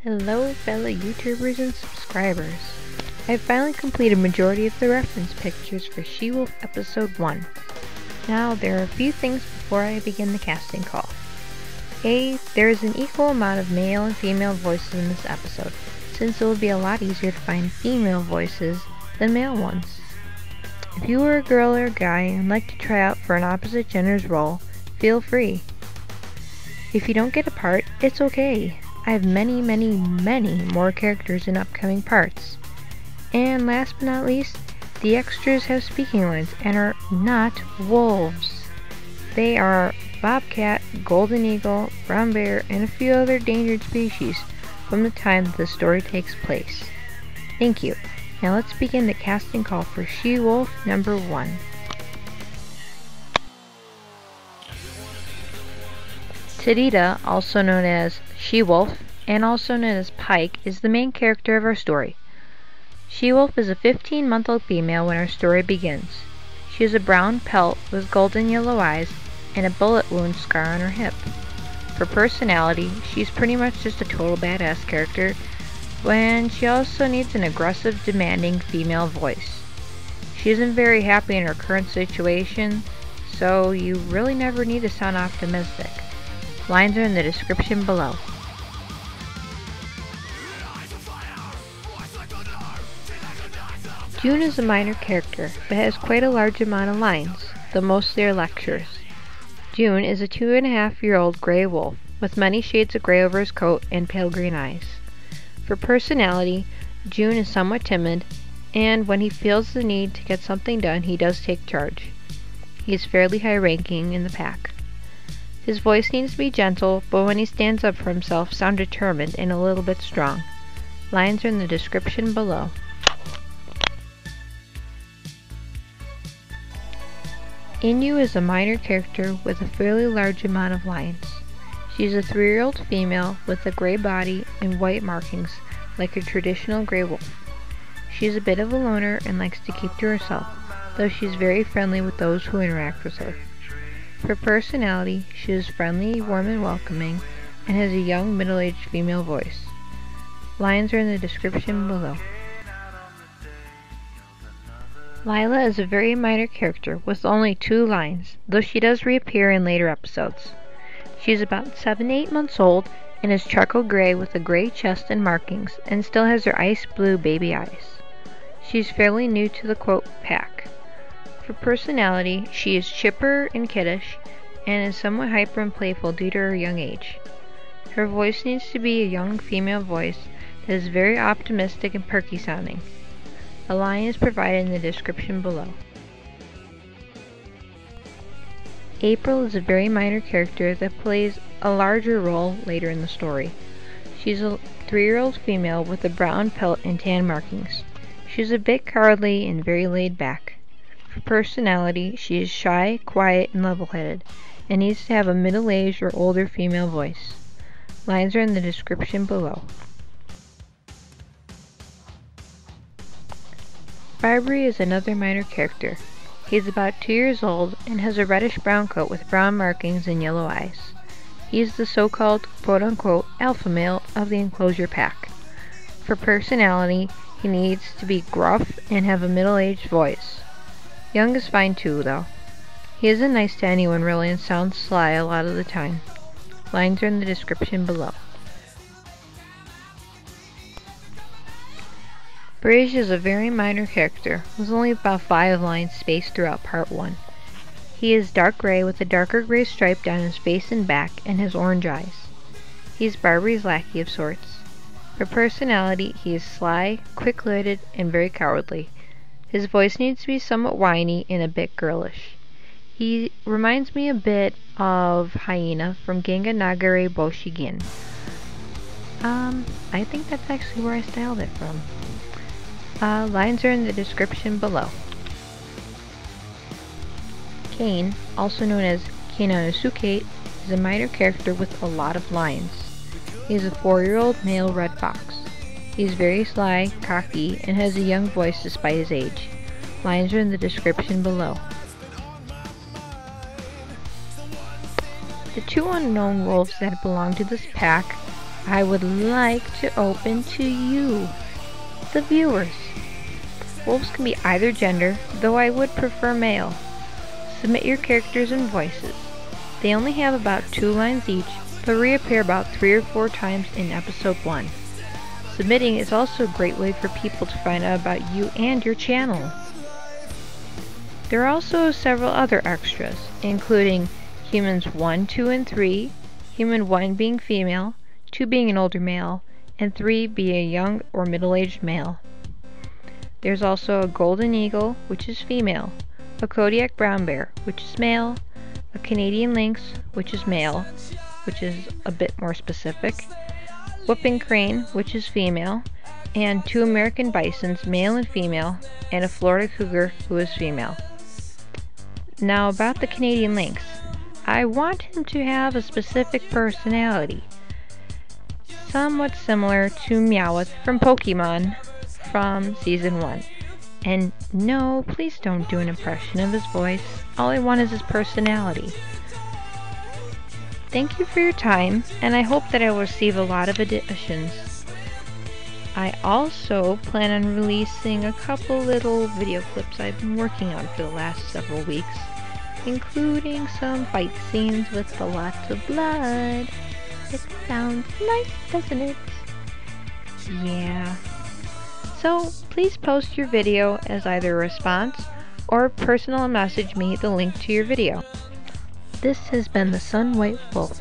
Hello fellow YouTubers and subscribers. I've finally completed majority of the reference pictures for SheWolf episode 1. Now there are a few things before I begin the casting call. A. There is an equal amount of male and female voices in this episode, since it will be a lot easier to find female voices than male ones. If you are a girl or a guy and like to try out for an opposite gender's role, feel free. If you don't get a part, it's okay. I have many more characters in upcoming parts. And last but not least, the extras have speaking lines and are not wolves. They are bobcat, golden eagle, brown bear, and a few other endangered species from the time that the story takes place. Thank you. Now let's begin the casting call for SheWolf number 1. Tadita, also known as SheWolf, and also known as Pike, is the main character of our story. SheWolf is a 15-month-old female when our story begins. She has a brown pelt with golden yellow eyes and a bullet wound scar on her hip. For personality, she's pretty much just a total badass character, when she also needs an aggressive, demanding female voice. She isn't very happy in her current situation, so you really never need to sound optimistic. Lines are in the description below. June is a minor character, but has quite a large amount of lines, though mostly are lectures. June is a 2.5-year-old gray wolf, with many shades of gray over his coat and pale green eyes. For personality, June is somewhat timid, and when he feels the need to get something done, he does take charge. He is fairly high-ranking in the pack. His voice needs to be gentle, but when he stands up for himself, sound determined and a little bit strong. Lines are in the description below. Inu is a minor character with a fairly large amount of lines. She is a 3-year-old female with a gray body and white markings like a traditional gray wolf. She is a bit of a loner and likes to keep to herself, though she is very friendly with those who interact with her. For personality, she is friendly, warm, and welcoming, and has a young, middle-aged female voice. Lines are in the description below. Lila is a very minor character with only 2 lines, though she does reappear in later episodes. She is about 7 to 8 months old and is charcoal gray with a gray chest and markings, and still has her ice blue baby eyes. She is fairly new to the quote pack. For personality, she is chipper and kiddish, and is somewhat hyper and playful due to her young age. Her voice needs to be a young female voice that is very optimistic and perky sounding. A line is provided in the description below. April is a very minor character that plays a larger role later in the story. She's a 3-year-old female with a brown pelt and tan markings. She's a bit cowardly and very laid back. For personality, she is shy, quiet, and level-headed, and needs to have a middle-aged or older female voice. Lines are in the description below. Barberry is another minor character. He is about 2 years old and has a reddish-brown coat with brown markings and yellow eyes. He is the so-called quote-unquote alpha male of the enclosure pack. For personality, he needs to be gruff and have a middle-aged voice. Young is fine too, though. He isn't nice to anyone really and sounds sly a lot of the time. Lines are in the description below. Brige is a very minor character, with only about 5 lines spaced throughout part 1. He is dark gray with a darker gray stripe down his face and back, and has orange eyes. He is Barberry's lackey of sorts. For personality, he is sly, quick-witted, and very cowardly. His voice needs to be somewhat whiny and a bit girlish. He reminds me a bit of Hyena from Genga Nagare Boshigin. I think that's actually where I styled it from. Lines are in the description below. Kane, also known as Kananosuke, is a minor character with a lot of lines. He is a 4-year-old male red fox. He is very sly, cocky, and has a young voice despite his age. Lines are in the description below. The 2 unknown wolves that belong to this pack I would like to open to you, the viewers. Wolves can be either gender, though I would prefer male. Submit your characters and voices. They only have about 2 lines each, but reappear about 3 or 4 times in episode 1. Submitting is also a great way for people to find out about you and your channel. There are also several other extras, including humans 1, 2, and 3, human 1 being female, 2 being an older male, and 3 being a young or middle-aged male. There's also a golden eagle, which is female, a Kodiak brown bear, which is male, a Canadian lynx, which is male, which is a bit more specific, whooping crane, which is female, and 2 American bisons, male and female, and a Florida cougar, who is female. Now about the Canadian lynx. I want him to have a specific personality, somewhat similar to Meowth from Pokemon from Season 1. And no, please don't do an impression of his voice. All I want is his personality. Thank you for your time, and I hope that I will receive a lot of additions. I also plan on releasing a couple little video clips I've been working on for the last several weeks, including some fight scenes with a lot of blood. It sounds nice, doesn't it? Yeah. So, please post your video as either a response or personal message me the link to your video. This has been the Sun White Wolf.